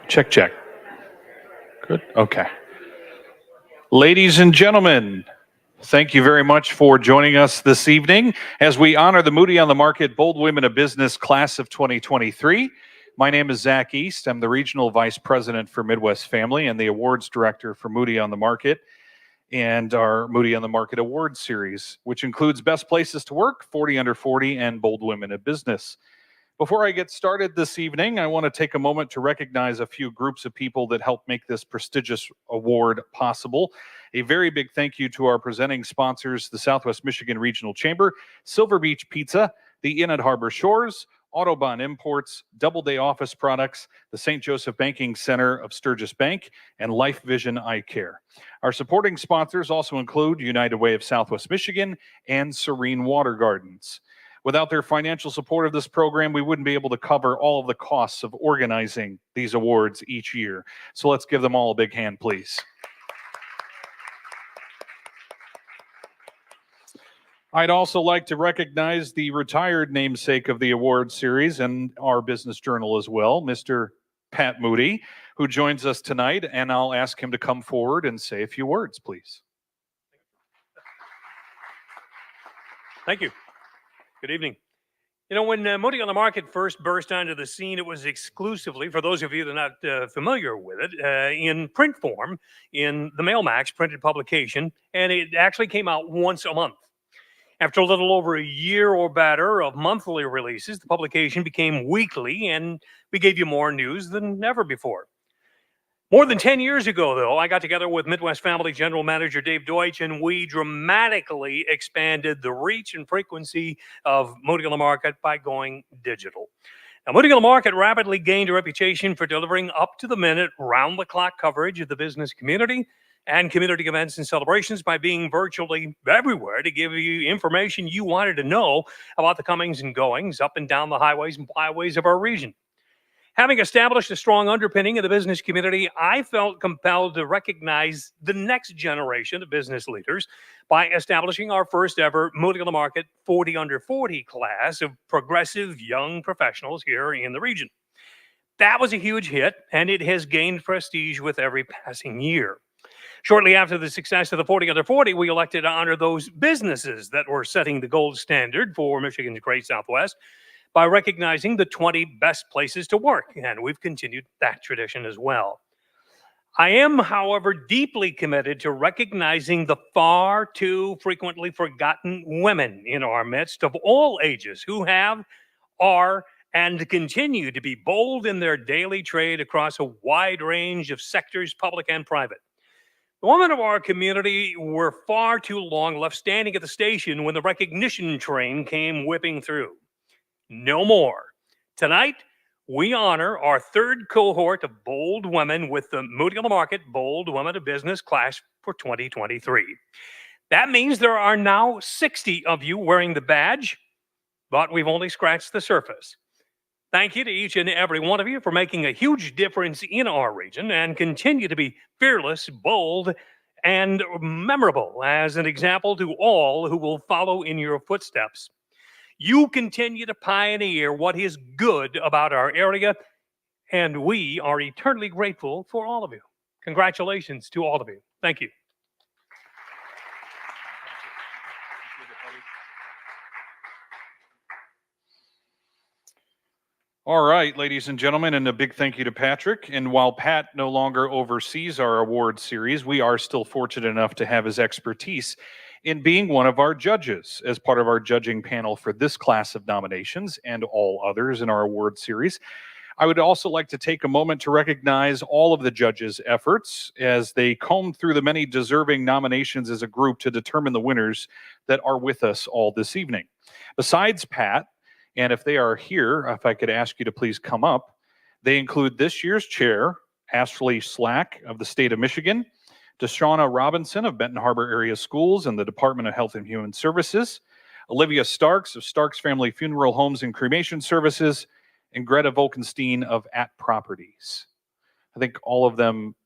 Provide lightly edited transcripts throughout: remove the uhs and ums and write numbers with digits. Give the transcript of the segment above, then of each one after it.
Check, check. Good. Okay. Ladies and gentlemen, thank you very much for joining us this evening as we honor the Moody on the Market Bold Women of Business Class of 2023. My name is Zach East. I'm the Regional Vice President for Midwest Family and the Awards Director for Moody on the Market and our Moody on the Market Awards Series, which includes Best Places to Work, 40 Under 40, and Bold Women of Business. Before I get started this evening, I want to take a moment to recognize a few groups of people that helped make this prestigious award possible. A very big thank you to our presenting sponsors, the Southwest Michigan Regional Chamber, Silver Beach Pizza, the Inn at Harbor Shores, Autobahn Imports, Doubleday Office Products, the St. Joseph Banking Center of Sturgis Bank, and Life Vision Eyecare. Our supporting sponsors also include United Way of Southwest Michigan and Serene Water Gardens. Without their financial support of this program, we wouldn't be able to cover all of the costs of organizing these awards each year. So let's give them all a big hand, please. I'd also like to recognize the retired namesake of the award series and our business journal as well, Mr. Pat Moody, who joins us tonight, and I'll ask him to come forward and say a few words, please. Thank you. Good evening. You know, when Moody on the Market first burst onto the scene, it was exclusively, for those of you that are not familiar with it, in print form, in the Mailmax printed publication, and it actually came out once a month. After a little over a year or better of monthly releases, the publication became weekly, and we gave you more news than ever before. More than 10 years ago, though, I got together with Midwest Family General Manager Dave Deutsch, and we dramatically expanded the reach and frequency of Moody on the Market by going digital. Now, Moody on the Market rapidly gained a reputation for delivering up-to-the-minute, round-the-clock coverage of the business community and community events and celebrations by being virtually everywhere to give you information you wanted to know about the comings and goings up and down the highways and byways of our region. Having established a strong underpinning of the business community, I felt compelled to recognize the next generation of business leaders by establishing our first ever Moody on the Market 40 Under 40 class of progressive young professionals here in the region. That was a huge hit, and it has gained prestige with every passing year. Shortly after the success of the 40 Under 40, we elected to honor those businesses that were setting the gold standard for Michigan's Great Southwest by recognizing the 20 best places to work, and we've continued that tradition as well. I am, however, deeply committed to recognizing the far too frequently forgotten women in our midst of all ages who have, are, and continue to be bold in their daily trade across a wide range of sectors, public and private. The women of our community were far too long left standing at the station when the recognition train came whipping through. No more. Tonight, we honor our third cohort of bold women with the Moody on the Market Bold Women of Business class for 2023. That means there are now 60 of you wearing the badge, but we've only scratched the surface. Thank you to each and every one of you for making a huge difference in our region and continue to be fearless, bold, and memorable as an example to all who will follow in your footsteps. You continue to pioneer what is good about our area, and we are eternally grateful for all of you. Congratulations to all of you. Thank you. All right, ladies and gentlemen, and a big thank you to Patrick. And while Pat no longer oversees our award series, we are still fortunate enough to have his expertise in being one of our judges as part of our judging panel for this class of nominations and all others in our award series. I would also like to take a moment to recognize all of the judges' efforts as they combed through the many deserving nominations as a group to determine the winners that are with us all this evening. Besides Pat, and if they are here, if I could ask you to please come up, they include this year's chair, Ashley Slack of the state of Michigan, Deshauna Robinson of Benton Harbor Area Schools and the Department of Health and Human Services, Olivia Starks of Starks Family Funeral Homes and Cremation Services, and Greta Volkenstein of At Properties. I think all of them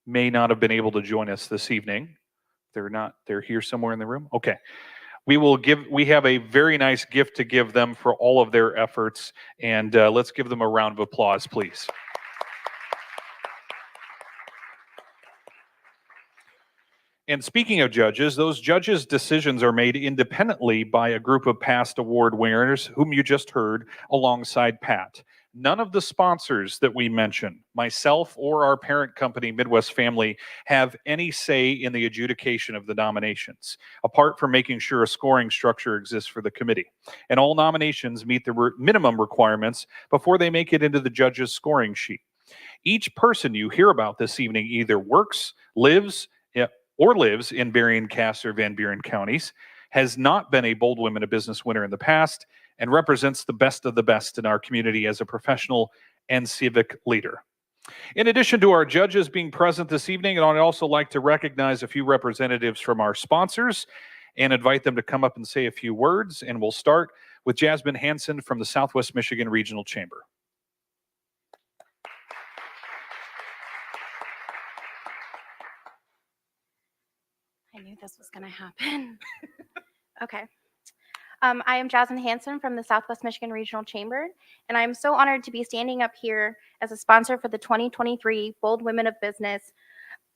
may not have been able to join us this evening. They're here somewhere in the room? Okay. We have a very nice gift to give them for all of their efforts, and let's give them a round of applause, please. And speaking of judges, those judges' decisions are made independently by a group of past award winners, whom you just heard, alongside Pat. None of the sponsors that we mentioned, myself or our parent company, Midwest Family, have any say in the adjudication of the nominations, apart from making sure a scoring structure exists for the committee. And all nominations meet the minimum requirements before they make it into the judges' scoring sheet. Each person you hear about this evening either works, lives, or lives in Berrien, Cass, or Van Buren counties, has not been a Bold Women of Business winner in the past, and represents the best of the best in our community as a professional and civic leader. In addition to our judges being present this evening, I'd also like to recognize a few representatives from our sponsors and invite them to come up and say a few words. And we'll start with Jasmine Hansen from the Southwest Michigan Regional Chamber. I knew this was going to happen. Okay. I am Jasmine Hansen from the Southwest Michigan Regional Chamber, and I am so honored to be standing up here as a sponsor for the 2023 Bold Women of Business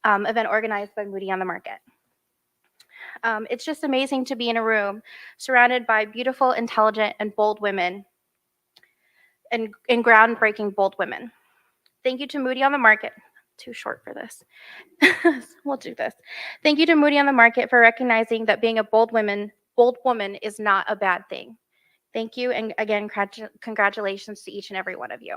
event organized by Moody on the Market. It's just amazing to be in a room surrounded by beautiful, intelligent, and bold women, and groundbreaking bold women. Thank you to Moody on the Market. Too short for this. We'll do this. Thank you to Moody on the Market for recognizing that being a bold woman is not a bad thing. Thank you, and again, congratulations to each and every one of you.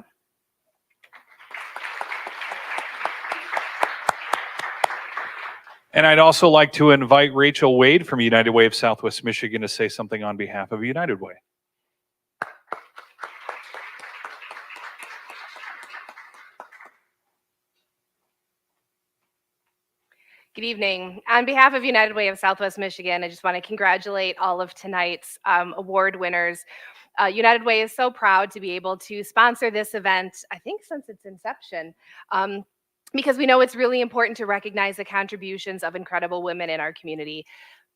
And I'd also like to invite Rachel Wade from United Way of Southwest Michigan to say something on behalf of United Way. Good evening. On behalf of United Way of Southwest Michigan, I just want to congratulate all of tonight's award winners. United Way is so proud to be able to sponsor this event, I think since its inception, because we know it's really important to recognize the contributions of incredible women in our community.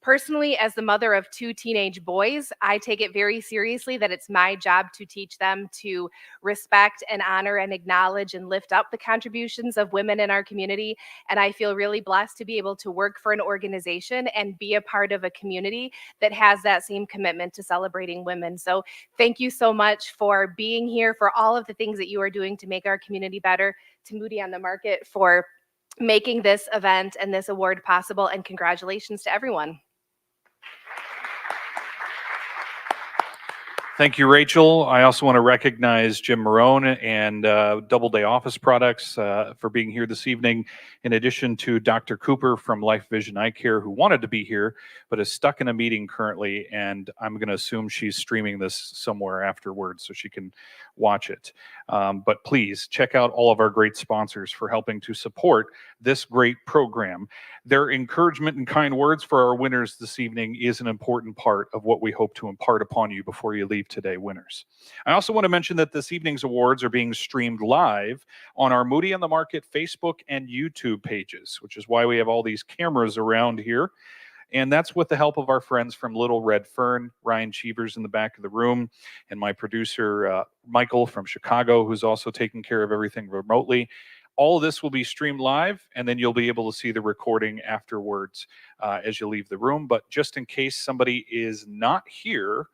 Personally, as the mother of 2 teenage boys, I take it very seriously that it's my job to teach them to respect and honor and acknowledge and lift up the contributions of women in our community. And I feel really blessed to be able to work for an organization and be a part of a community that has that same commitment to celebrating women. So thank you so much for being here, for all of the things that you are doing to make our community better, to Moody on the Market for making this event and this award possible, and congratulations to everyone. Thank you, Rachel. I also want to recognize Jim Marone and Doubleday Office Products for being here this evening, in addition to Dr. Cooper from Life Vision Eyecare, who wanted to be here, but is stuck in a meeting currently, and I'm going to assume she's streaming this somewhere afterwards so she can watch it. But please check out all of our great sponsors for helping to support this great program. Their encouragement and kind words for our winners this evening is an important part of what we hope to impart upon you before you leave today, winners. I also want to mention that this evening's awards are being streamed live on our Moody on the Market Facebook and YouTube pages, which is why we have all these cameras around here. And that's with the help of our friends from Little Red Fern, Ryan Cheevers in the back of the room, and my producer, Michael from Chicago, who's also taking care of everything remotely. All of this will be streamed live, and then you'll be able to see the recording afterwards as you leave the room. But just in case somebody is not here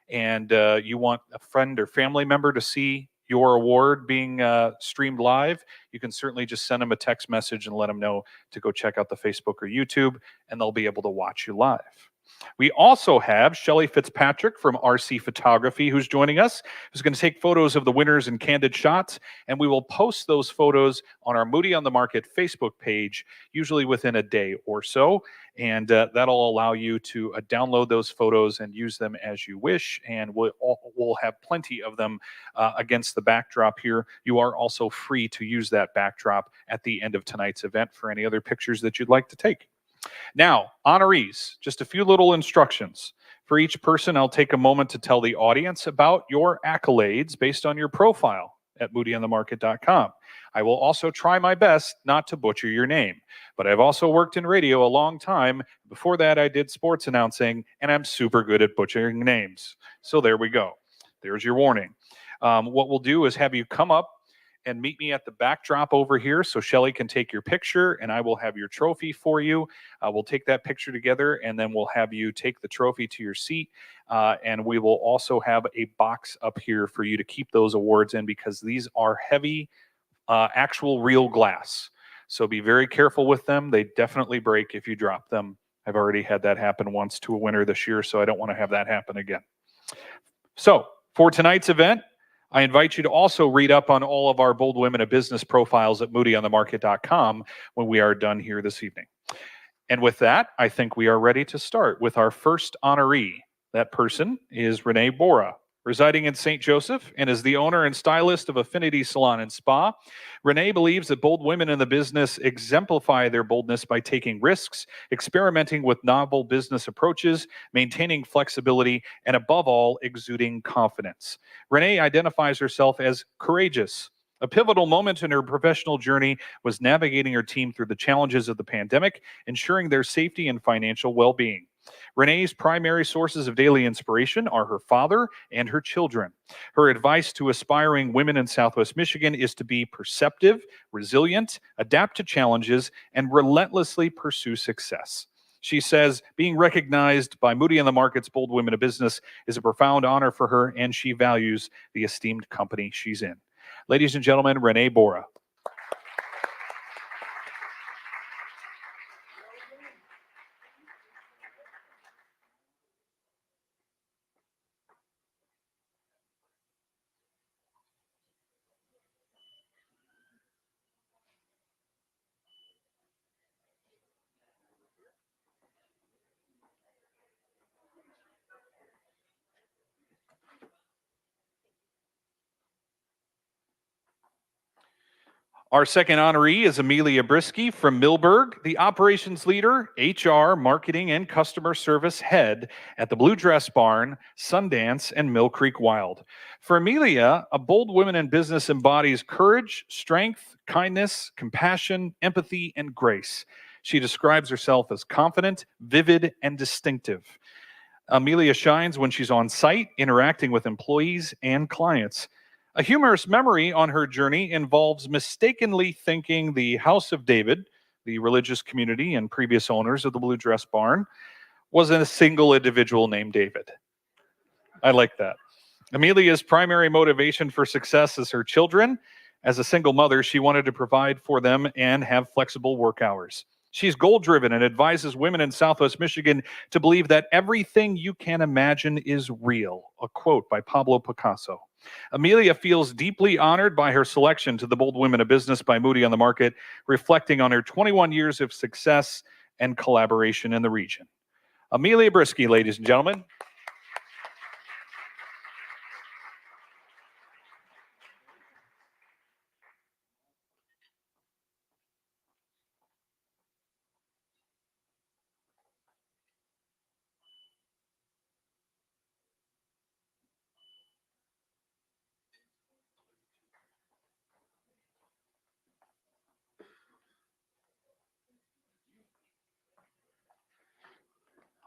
and you want a friend or family member to see your award being streamed live, you can certainly just send them a text message and let them know to go check out the Facebook or YouTube, and they'll be able to watch you live. We also have Shelly Fitzpatrick from RC Photography, who's joining us, who's going to take photos of the winners and candid shots, and we will post those photos on our Moody on the Market Facebook page, usually within a day or so, and that'll allow you to download those photos and use them as you wish, and we'll have plenty of them against the backdrop here. You are also free to use that backdrop at the end of tonight's event for any other pictures that you'd like to take. Now, honorees, just a few little instructions. For each person, I'll take a moment to tell the audience about your accolades based on your profile at moodyonthemarket.com. I will also try my best not to butcher your name, but I've also worked in radio a long time. Before that, I did sports announcing, and I'm super good at butchering names. So there we go. There's your warning. What we'll do is have you come up and meet me at the backdrop over here so Shelly can take your picture and I will have your trophy for you. We'll take that picture together and then we'll have you take the trophy to your seat. And we will also have a box up here for you to keep those awards in because these are heavy, actual real glass. So be very careful with them. They definitely break if you drop them. I've already had that happen once to a winner this year, so I don't want to have that happen again. So for tonight's event, I invite you to also read up on all of our Bold Women of Business profiles at moodyonthemarket.com when we are done here this evening. And with that, I think we are ready to start with our first honoree. That person is Renee Bora, residing in St. Joseph and is the owner and stylist of Affinity Salon and Spa. Renee believes that bold women in the business exemplify their boldness by taking risks, experimenting with novel business approaches, maintaining flexibility, and above all, exuding confidence. Renee identifies herself as courageous. A pivotal moment in her professional journey was navigating her team through the challenges of the pandemic, ensuring their safety and financial well-being. Renee's primary sources of daily inspiration are her father and her children. Her advice to aspiring women in Southwest Michigan is to be perceptive, resilient, adapt to challenges, and relentlessly pursue success. She says being recognized by Moody on the Market's Bold Women of Business is a profound honor for her, and she values the esteemed company she's in. Ladies and gentlemen, Renee Bora. Our second honoree is Amelia Brisky from Millburg, the operations leader, HR, marketing, and customer service head at the Blue Dress Barn, Sundance, and Mill Creek Wild. For Amelia, a bold woman in business embodies courage, strength, kindness, compassion, empathy, and grace. She describes herself as confident, vivid, and distinctive. Amelia shines when she's on site, interacting with employees and clients. A humorous memory on her journey involves mistakenly thinking the House of David, the religious community and previous owners of the Blue Dress Barn, was a single individual named David. I like that. Amelia's primary motivation for success is her children. As a single mother, she wanted to provide for them and have flexible work hours. She's goal-driven and advises women in Southwest Michigan to believe that everything you can imagine is real, a quote by Pablo Picasso. Amelia feels deeply honored by her selection to the Bold Women of Business by Moody on the Market, reflecting on her 21 years of success and collaboration in the region. Amelia Brisky, ladies and gentlemen.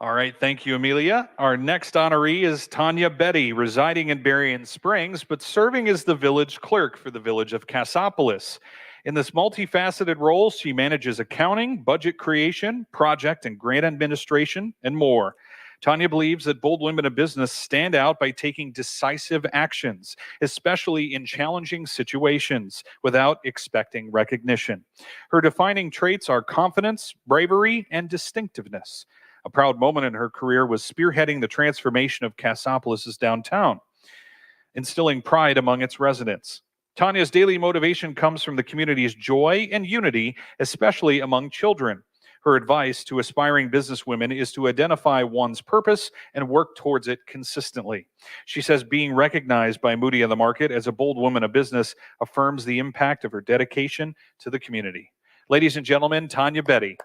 All right, thank you, Amelia. Our next honoree is Tanya Betty, residing in Berrien Springs, but serving as the village clerk for the village of Cassopolis. In this multifaceted role, she manages accounting, budget creation, project and grant administration, and more. Tanya believes that bold women of business stand out by taking decisive actions, especially in challenging situations, without expecting recognition. Her defining traits are confidence, bravery, and distinctiveness. A proud moment in her career was spearheading the transformation of Cassopolis' downtown, instilling pride among its residents. Tanya's daily motivation comes from the community's joy and unity, especially among children. Her advice to aspiring businesswomen is to identify one's purpose and work towards it consistently. She says being recognized by Moody on the Market as a bold woman of business affirms the impact of her dedication to the community. Ladies and gentlemen, Tanya Betty.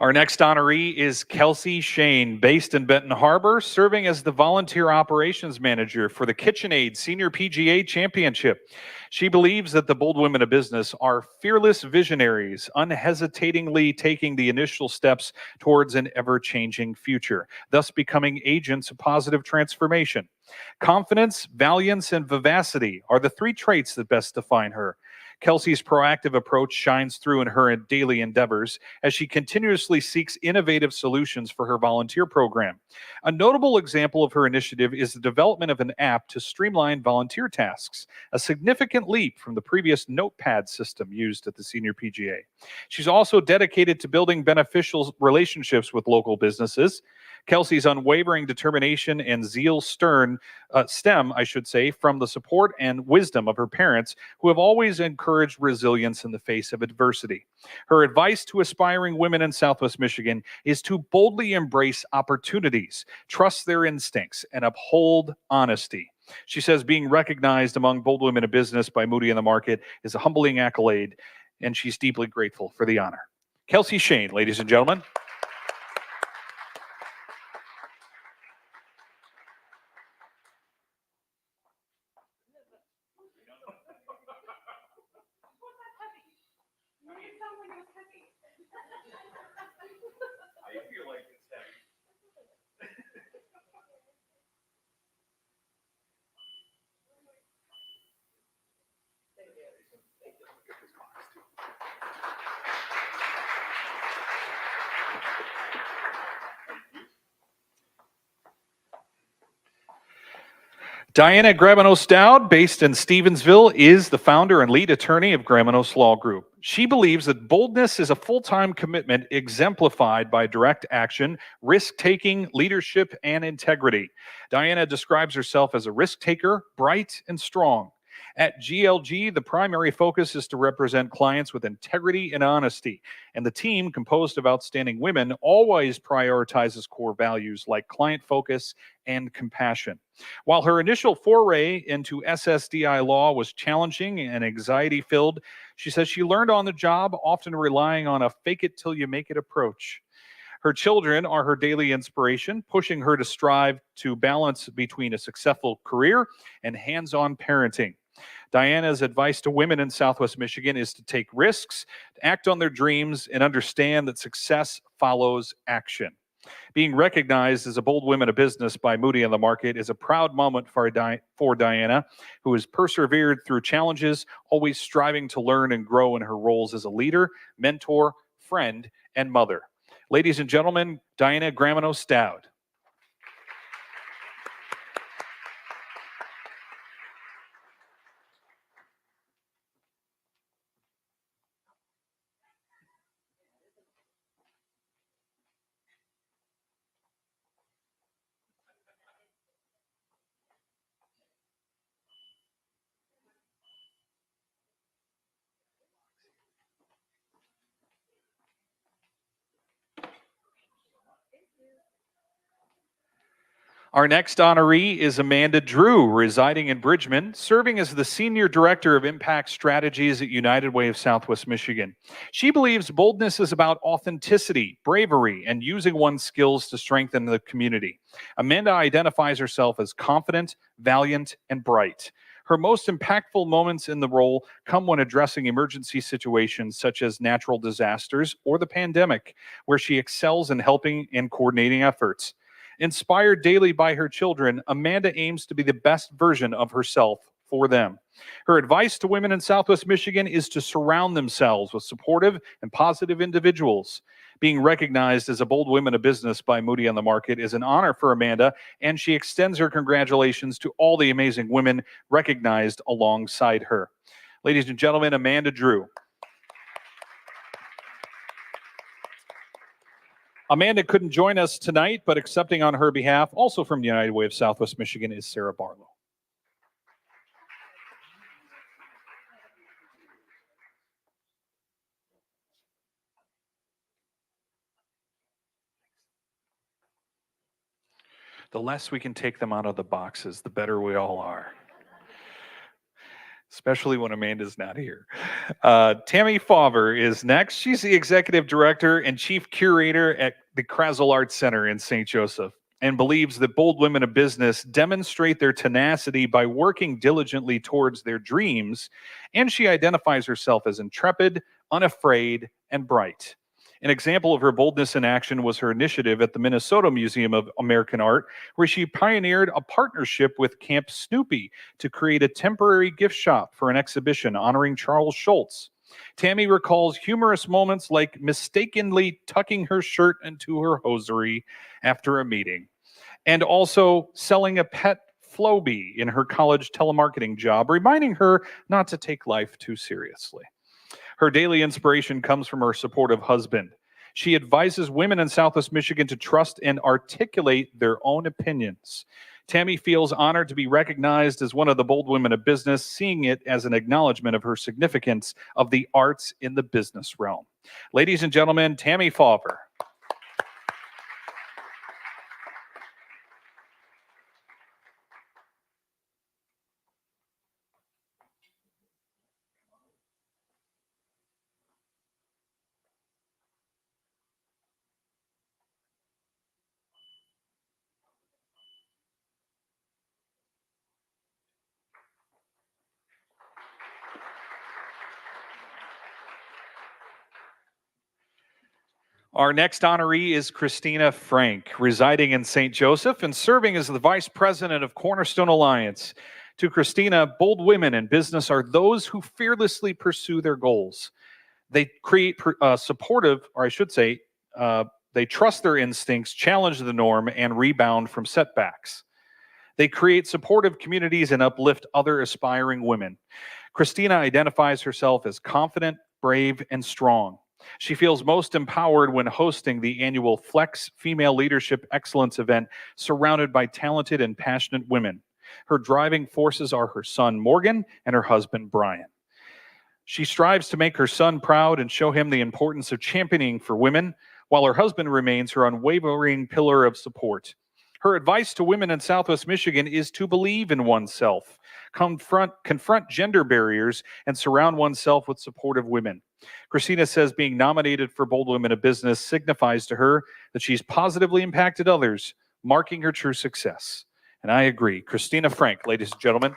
Our next honoree is Kelsey Shane, based in Benton Harbor, serving as the volunteer operations manager for the KitchenAid Senior PGA Championship. She believes that the bold women of business are fearless visionaries, unhesitatingly taking the initial steps towards an ever-changing future, thus becoming agents of positive transformation. Confidence, valiance, and vivacity are the three traits that best define her. Kelsey's proactive approach shines through in her daily endeavors as she continuously seeks innovative solutions for her volunteer program. A notable example of her initiative is the development of an app to streamline volunteer tasks, a significant leap from the previous notepad system used at the Senior PGA. She's also dedicated to building beneficial relationships with local businesses. Kelsey's unwavering determination and zeal stem, from the support and wisdom of her parents, who have always encouraged resilience in the face of adversity. Her advice to aspiring women in Southwest Michigan is to boldly embrace opportunities, trust their instincts, and uphold honesty. She says being recognized among bold women of business by Moody on the Market is a humbling accolade, and she's deeply grateful for the honor. Kelsey Shane, ladies and gentlemen. Diana Gramenos Dowd, based in Stevensville, is the founder and lead attorney of Gramenos Law Group. She believes that boldness is a full-time commitment exemplified by direct action, risk-taking, leadership, and integrity. Diana describes herself as a risk-taker, bright and strong. At GLG, the primary focus is to represent clients with integrity and honesty, and the team, composed of outstanding women, always prioritizes core values like client focus and compassion. While her initial foray into SSDI law was challenging and anxiety-filled, she says she learned on the job, often relying on a fake-it-till-you-make-it approach. Her children are her daily inspiration, pushing her to strive to balance between a successful career and hands-on parenting. Diana's advice to women in Southwest Michigan is to take risks, to act on their dreams, and understand that success follows action. Being recognized as a bold woman of business by Moody on the Market is a proud moment for Diana, who has persevered through challenges, always striving to learn and grow in her roles as a leader, mentor, friend, and mother. Ladies and gentlemen, Diana Gramenos Dowd. Our next honoree is Amanda Drew, residing in Bridgman, serving as the Senior Director of Impact Strategies at United Way of Southwest Michigan. She believes boldness is about authenticity, bravery, and using one's skills to strengthen the community. Amanda identifies herself as confident, valiant, and bright. Her most impactful moments in the role come when addressing emergency situations such as natural disasters or the pandemic, where she excels in helping and coordinating efforts. Inspired daily by her children, Amanda aims to be the best version of herself for them. Her advice to women in Southwest Michigan is to surround themselves with supportive and positive individuals. Being recognized as a bold woman of business by Moody on the Market is an honor for Amanda, and she extends her congratulations to all the amazing women recognized alongside her. Ladies and gentlemen, Amanda Drew. Amanda couldn't join us tonight, but accepting on her behalf, also from the United Way of Southwest Michigan, is Sarah Barlow. The less we can take them out of the boxes, the better we all are. especially when Amanda's not here. Tammy Fauver is next. She's the executive director and chief curator at the Krasel Arts Center in St. Joseph, and believes that bold women of business demonstrate their tenacity by working diligently towards their dreams, and she identifies herself as intrepid, unafraid, and bright. An example of her boldness in action was her initiative at the Minnesota Museum of American Art, where she pioneered a partnership with Camp Snoopy to create a temporary gift shop for an exhibition honoring Charles Schulz. Tammy recalls humorous moments like mistakenly tucking her shirt into her hosiery after a meeting, and also selling a pet Flowbee in her college telemarketing job, reminding her not to take life too seriously. Her daily inspiration comes from her supportive husband. She advises women in Southwest Michigan to trust and articulate their own opinions. Tammy feels honored to be recognized as one of the bold women of business, seeing it as an acknowledgement of her significance of the arts in the business realm. Ladies and gentlemen, Tammy Fauver. Our next honoree is Christina Frank, residing in St. Joseph and serving as the Vice President of Cornerstone Alliance. To Christina, bold women in business are those who fearlessly pursue their goals. They create supportive, or I should say, they trust their instincts, challenge the norm, and rebound from setbacks. They create supportive communities and uplift other aspiring women. Christina identifies herself as confident, brave, and strong. She feels most empowered when hosting the annual Flex Female Leadership Excellence event surrounded by talented and passionate women. Her driving forces are her son, Morgan, and her husband, Brian. She strives to make her son proud and show him the importance of championing for women, while her husband remains her unwavering pillar of support. Her advice to women in Southwest Michigan is to believe in oneself, confront gender barriers, and surround oneself with supportive women. Christina says being nominated for Bold Women of Business signifies to her that she's positively impacted others, marking her true success. And I agree. Christina Frank, ladies and gentlemen.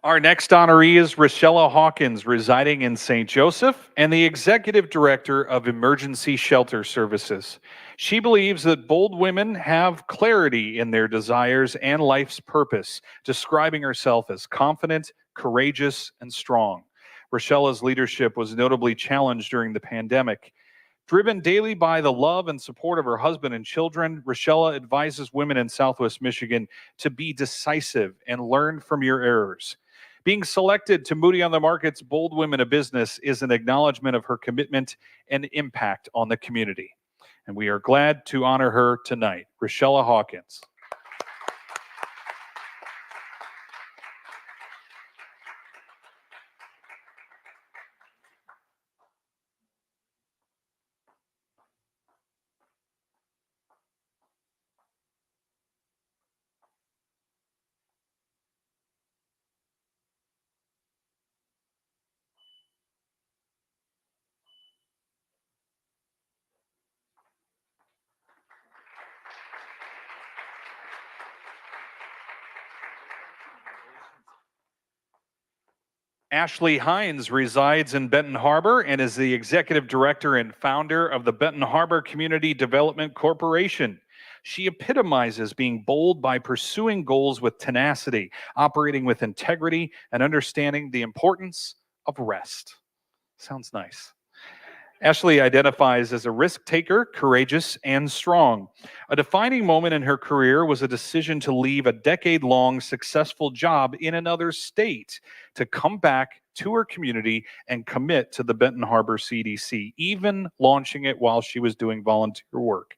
Our next honoree is Rochella Hawkins, residing in St. Joseph and the Executive Director of Emergency Shelter Services. She believes that bold women have clarity in their desires and life's purpose, describing herself as confident, courageous, and strong. Rochella's leadership was notably challenged during the pandemic. Driven daily by the love and support of her husband and children, Rochella advises women in Southwest Michigan to be decisive and learn from your errors. Being selected to Moody on the Market's Bold Women of Business is an acknowledgement of her commitment and impact on the community. And we are glad to honor her tonight. Rochella Hawkins. Ashley Hines resides in Benton Harbor and is the executive director and founder of the Benton Harbor Community Development Corporation. She epitomizes being bold by pursuing goals with tenacity, operating with integrity, and understanding the importance of rest. Sounds nice. Ashley identifies as a risk taker, courageous, and strong. A defining moment in her career was a decision to leave a decade-long successful job in another state to come back to her community and commit to the Benton Harbor CDC, even launching it while she was doing volunteer work.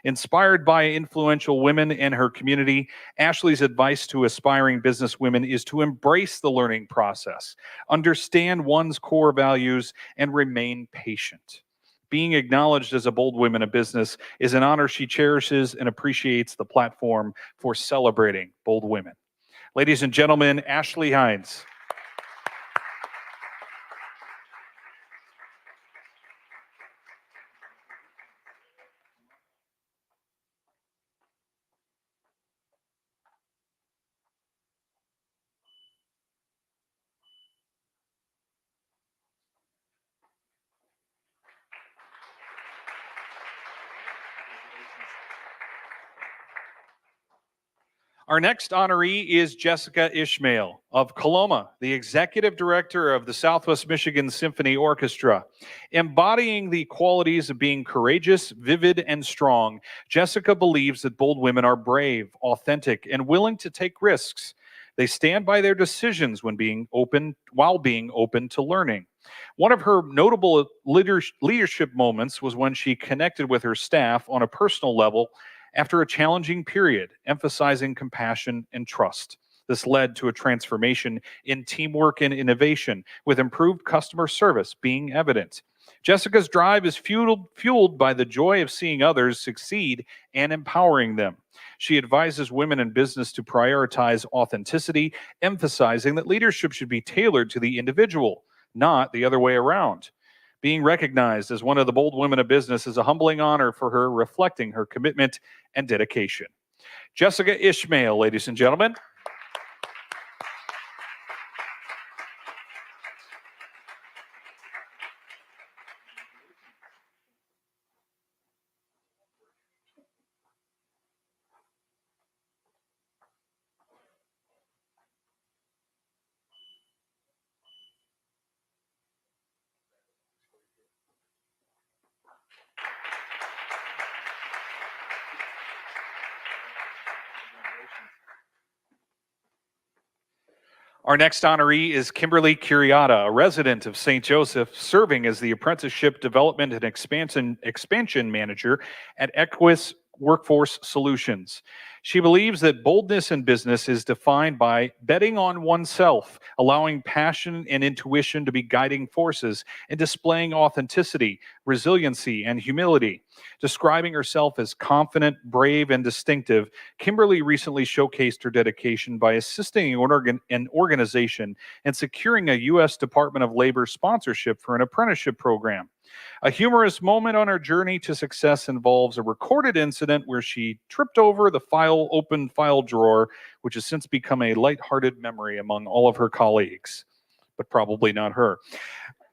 Inspired by influential women in her community, Ashley's advice to aspiring businesswomen is to embrace the learning process, understand one's core values, and remain patient. Being acknowledged as a bold woman of business is an honor she cherishes and appreciates the platform for celebrating bold women. Ladies and gentlemen, Ashley Hines. Our next honoree is Jessica Ishmael of Coloma, the executive director of the Southwest Michigan Symphony Orchestra. Embodying the qualities of being courageous, vivid, and strong, Jessica believes that bold women are brave, authentic, and willing to take risks. They stand by their decisions while being open to learning. One of her notable leadership moments was when she connected with her staff on a personal level after a challenging period, emphasizing compassion and trust. This led to a transformation in teamwork and innovation, with improved customer service being evident. Jessica's drive is fueled by the joy of seeing others succeed and empowering them. She advises women in business to prioritize authenticity, emphasizing that leadership should be tailored to the individual, not the other way around. Being recognized as one of the bold women of business is a humbling honor for her, reflecting her commitment and dedication. Jessica Ishmael, ladies and gentlemen. Our next honoree is Kimberly Curiata, a resident of St. Joseph, serving as the Apprenticeship Development and Expansion Manager at Equus Workforce Solutions. She believes that boldness in business is defined by betting on oneself, allowing passion and intuition to be guiding forces, and displaying authenticity, resiliency, and humility. Describing herself as confident, brave, and distinctive, Kimberly recently showcased her dedication by assisting an organization and securing a U.S. Department of Labor sponsorship for an apprenticeship program. A humorous moment on her journey to success involves a recorded incident where she tripped over the open file drawer, which has since become a lighthearted memory among all of her colleagues, but probably not her.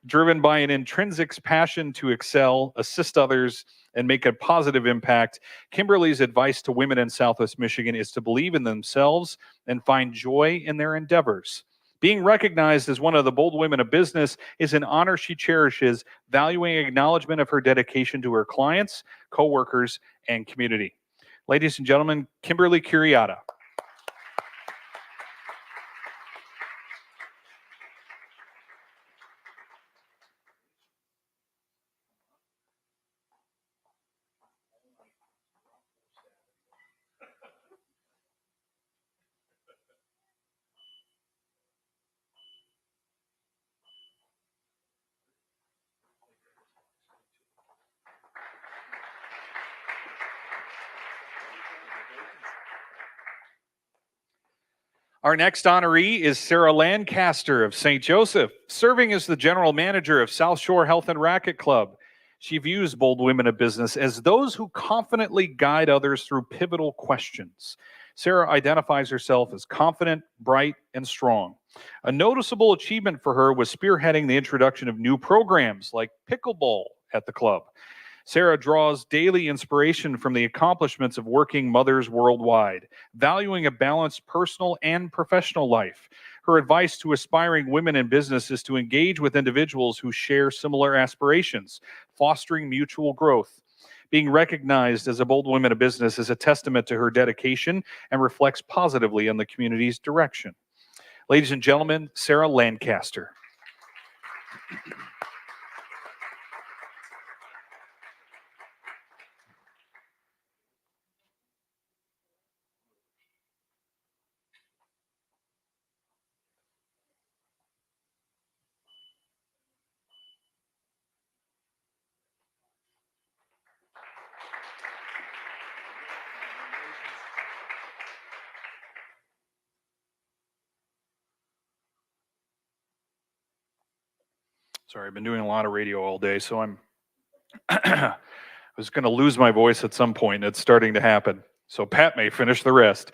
Driven by an intrinsic passion to excel, assist others, and make a positive impact, Kimberly's advice to women in Southwest Michigan is to believe in themselves and find joy in their endeavors. Being recognized as one of the bold women of business is an honor she cherishes, valuing acknowledgement of her dedication to her clients, coworkers, and community. Ladies and gentlemen, Kimberly Curiata. Our next honoree is Sarah Lancaster of St. Joseph, serving as the general manager of South Shore Health and Racket Club. She views bold women of business as those who confidently guide others through pivotal questions. Sarah identifies herself as confident, bright, and strong. A noticeable achievement for her was spearheading the introduction of new programs like pickleball at the club. Sarah draws daily inspiration from the accomplishments of working mothers worldwide, valuing a balanced personal and professional life. Her advice to aspiring women in business is to engage with individuals who share similar aspirations, fostering mutual growth. Being recognized as a bold woman of business is a testament to her dedication and reflects positively on the community's direction. Ladies and gentlemen, Sarah Lancaster. Sorry, I've been doing a lot of radio all day, so I was going to lose my voice at some point. It's starting to happen. So Pat may finish the rest.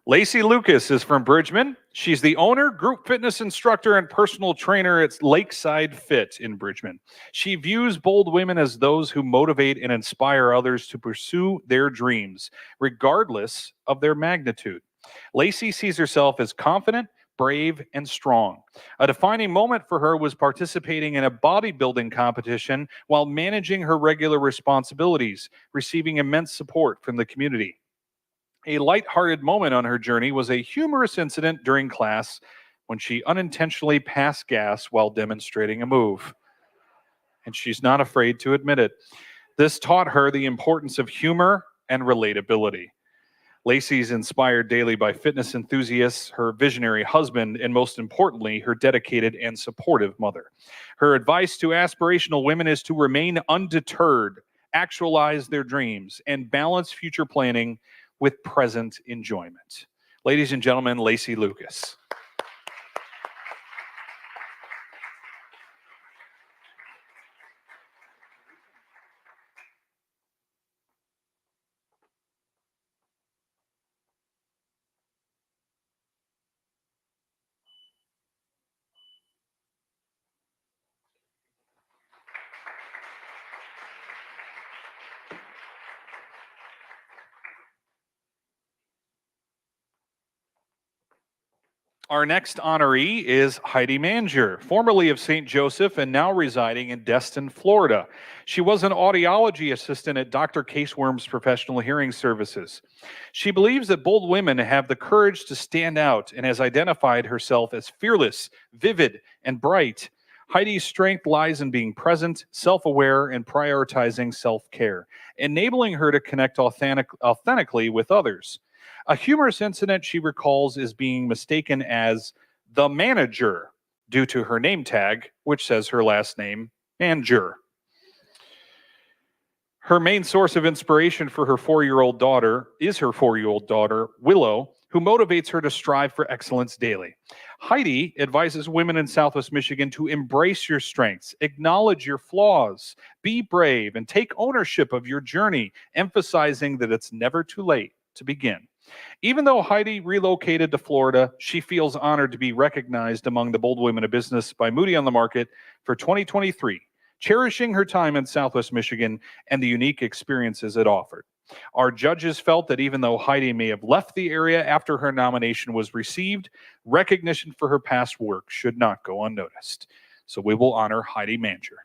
Lacey Lucas is from Bridgman. She's the owner, group fitness instructor, and personal trainer at Lakeside Fit in Bridgman. She views bold women as those who motivate and inspire others to pursue their dreams, regardless of their magnitude. Lacey sees herself as confident, brave, and strong. A defining moment for her was participating in a bodybuilding competition while managing her regular responsibilities, receiving immense support from the community. A lighthearted moment on her journey was a humorous incident during class when she unintentionally passed gas while demonstrating a move. And she's not afraid to admit it. This taught her the importance of humor and relatability. Lacey's inspired daily by fitness enthusiasts, her visionary husband, and most importantly, her dedicated and supportive mother. Her advice to aspirational women is to remain undeterred, actualize their dreams, and balance future planning with present enjoyment. Ladies and gentlemen, Lacey Lucas. Our next honoree is Heidi Manger, formerly of St. Joseph and now residing in Destin, Florida. She was an audiology assistant at Dr. Caseworm's Professional Hearing Services. She believes that bold women have the courage to stand out and has identified herself as fearless, vivid, and bright. Heidi's strength lies in being present, self-aware, and prioritizing self-care, enabling her to connect authentically with others. A humorous incident she recalls is being mistaken as the manager due to her name tag, which says her last name, Manger. Her main source of inspiration for her 4-year-old daughter is her 4-year-old daughter, Willow, who motivates her to strive for excellence daily. Heidi advises women in Southwest Michigan to embrace your strengths, acknowledge your flaws, be brave, and take ownership of your journey, emphasizing that it's never too late to begin. Even though Heidi relocated to Florida, she feels honored to be recognized among the bold women of business by Moody on the Market for 2023, cherishing her time in Southwest Michigan and the unique experiences it offered. Our judges felt that even though Heidi may have left the area after her nomination was received, recognition for her past work should not go unnoticed. So we will honor Heidi Manger.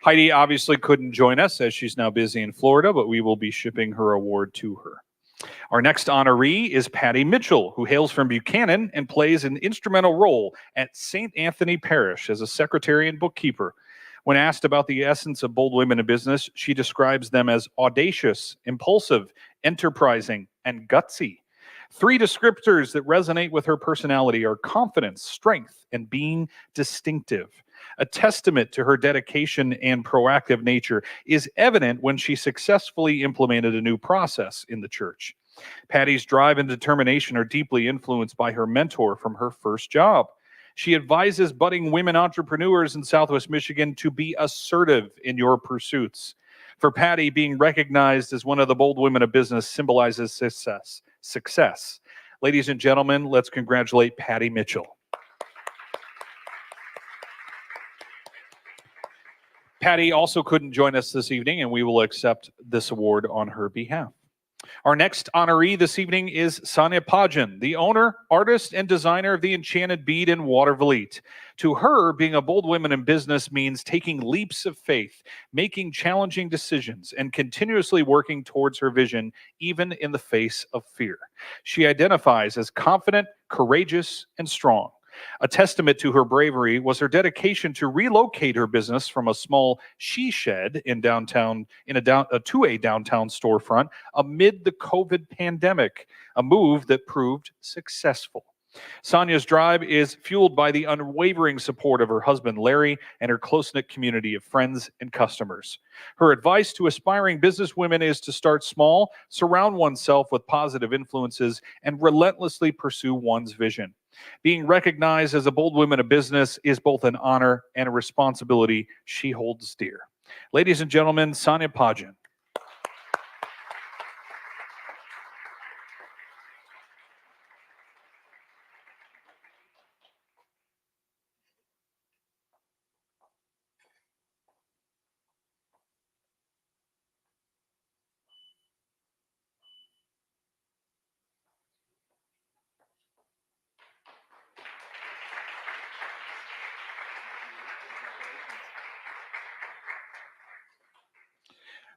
Heidi obviously couldn't join us as she's now busy in Florida, but we will be shipping her award to her. Our next honoree is Patty Mitchell, who hails from Buchanan and plays an instrumental role at St. Anthony Parish as a secretary and bookkeeper. When asked about the essence of bold women in business, she describes them as audacious, impulsive, enterprising, and gutsy. 3 descriptors that resonate with her personality are confidence, strength, and being distinctive. A testament to her dedication and proactive nature is evident when she successfully implemented a new process in the church. Patty's drive and determination are deeply influenced by her mentor from her first job. She advises budding women entrepreneurs in Southwest Michigan to be assertive in your pursuits. For Patty, being recognized as one of the bold women of business symbolizes success. Ladies and gentlemen, let's congratulate Patty Mitchell. Patty also couldn't join us this evening, and we will accept this award on her behalf. Our next honoree this evening is Sonia Pajan, the owner, artist, and designer of the Enchanted Bead in Watervliet. To her, being a bold woman in business means taking leaps of faith, making challenging decisions, and continuously working towards her vision, even in the face of fear. She identifies as confident, courageous, and strong. A testament to her bravery was her dedication to relocate her business from a small she shed to a downtown storefront amid the COVID pandemic, a move that proved successful. Sonia's drive is fueled by the unwavering support of her husband, Larry, and her close-knit community of friends and customers. Her advice to aspiring businesswomen is to start small, surround oneself with positive influences, and relentlessly pursue one's vision. Being recognized as a bold woman of business is both an honor and a responsibility she holds dear. Ladies and gentlemen, Sonia Pajan.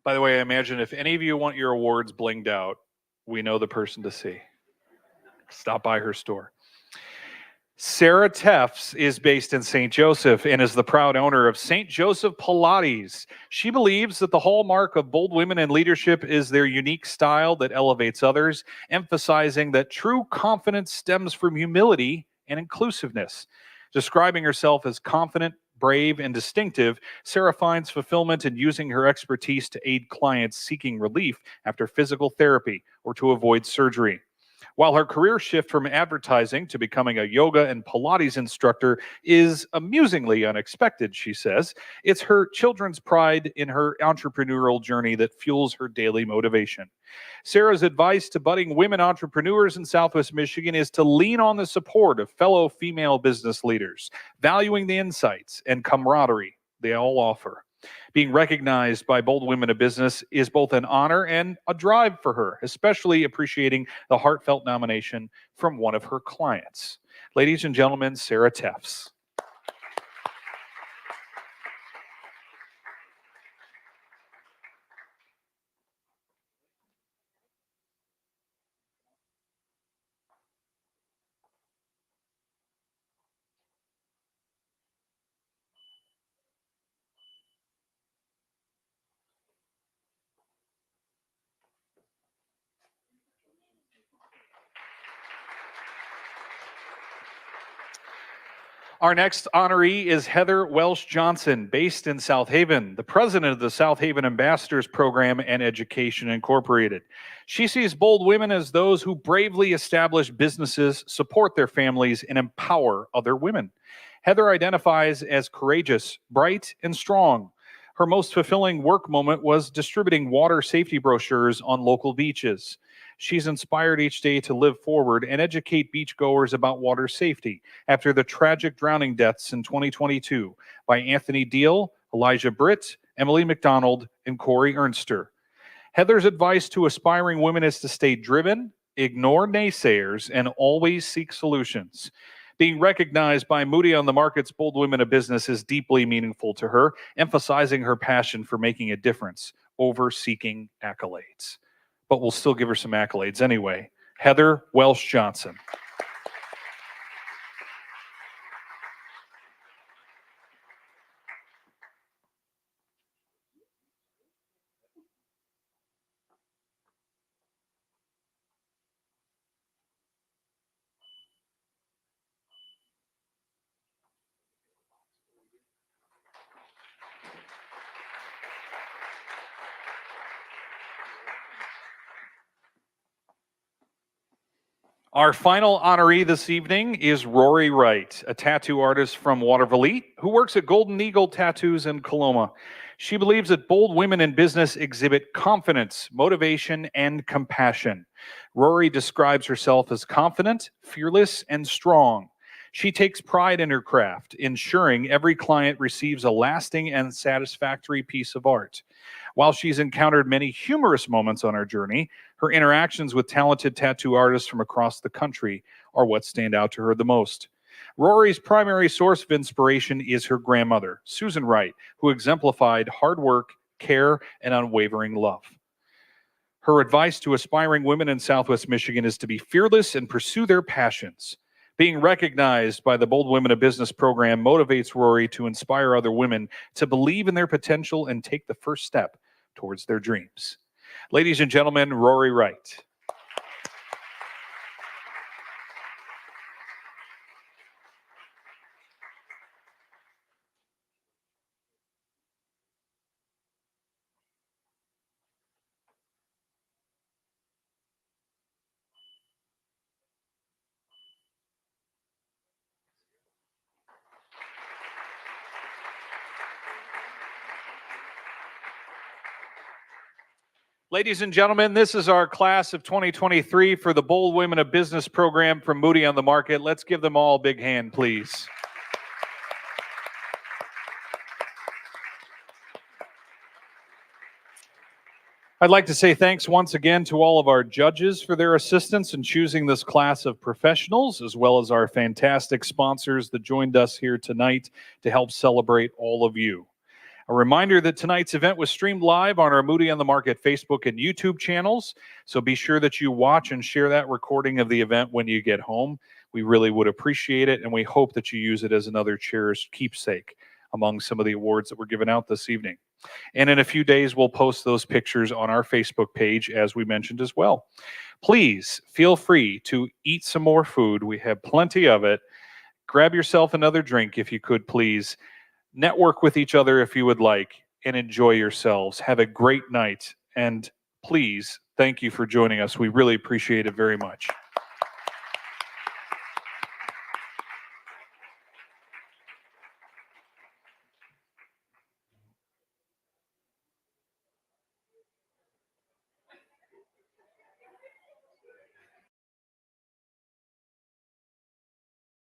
By the way, I imagine if any of you want your awards blinged out, we know the person to see. Stop by her store. Sarah Tefts is based in St. Joseph and is the proud owner of St. Joseph Pilates. She believes that the hallmark of bold women in leadership is their unique style that elevates others, emphasizing that true confidence stems from humility and inclusiveness. Describing herself as confident, brave, and distinctive, Sarah finds fulfillment in using her expertise to aid clients seeking relief after physical therapy or to avoid surgery. While her career shift from advertising to becoming a yoga and Pilates instructor is amusingly unexpected, she says, it's her children's pride in her entrepreneurial journey that fuels her daily motivation. Sarah's advice to budding women entrepreneurs in Southwest Michigan is to lean on the support of fellow female business leaders, valuing the insights and camaraderie they all offer. Being recognized by bold women of business is both an honor and a drive for her, especially appreciating the heartfelt nomination from one of her clients. Ladies and gentlemen, Sarah Tefts. Our next honoree is Heather Welsh Johnson, based in South Haven, the president of the South Haven Ambassadors Program and Education Incorporated. She sees bold women as those who bravely establish businesses, support their families, and empower other women. Heather identifies as courageous, bright, and strong. Her most fulfilling work moment was distributing water safety brochures on local beaches. She's inspired each day to live forward and educate beachgoers about water safety after the tragic drowning deaths in 2022 by Anthony Deal, Elijah Britt, Emily McDonald, and Corey Ernster. Heather's advice to aspiring women is to stay driven, ignore naysayers, and always seek solutions. Being recognized by Moody on the Market's Bold Women of Business is deeply meaningful to her, emphasizing her passion for making a difference over seeking accolades. But we'll still give her some accolades anyway. Heather Welsh Johnson. Our final honoree this evening is Rory Wright, a tattoo artist from Watervliet who works at Golden Eagle Tattoos in Coloma. She believes that bold women in business exhibit confidence, motivation, and compassion. Rory describes herself as confident, fearless, and strong. She takes pride in her craft, ensuring every client receives a lasting and satisfactory piece of art. While she's encountered many humorous moments on her journey, her interactions with talented tattoo artists from across the country are what stand out to her the most. Rory's primary source of inspiration is her grandmother, Susan Wright, who exemplified hard work, care, and unwavering love. Her advice to aspiring women in Southwest Michigan is to be fearless and pursue their passions. Being recognized by the Bold Women of Business program motivates Rory to inspire other women to believe in their potential and take the first step towards their dreams. Ladies and gentlemen, Rory Wright. Ladies and gentlemen, this is our class of 2023 for the Bold Women of Business program from Moody on the Market. Let's give them all a big hand, please. I'd like to say thanks once again to all of our judges for their assistance in choosing this class of professionals, as well as our fantastic sponsors that joined us here tonight to help celebrate all of you. A reminder that tonight's event was streamed live on our Moody on the Market Facebook and YouTube channels, so be sure that you watch and share that recording of the event when you get home. We really would appreciate it, and we hope that you use it as another cherished keepsake among some of the awards that were given out this evening. And in a few days, we'll post those pictures on our Facebook page, as we mentioned as well. Please feel free to eat some more food. We have plenty of it. Grab yourself another drink if you could, please. Network with each other if you would like, and enjoy yourselves. Have a great night, and please, thank you for joining us. We really appreciate it very much.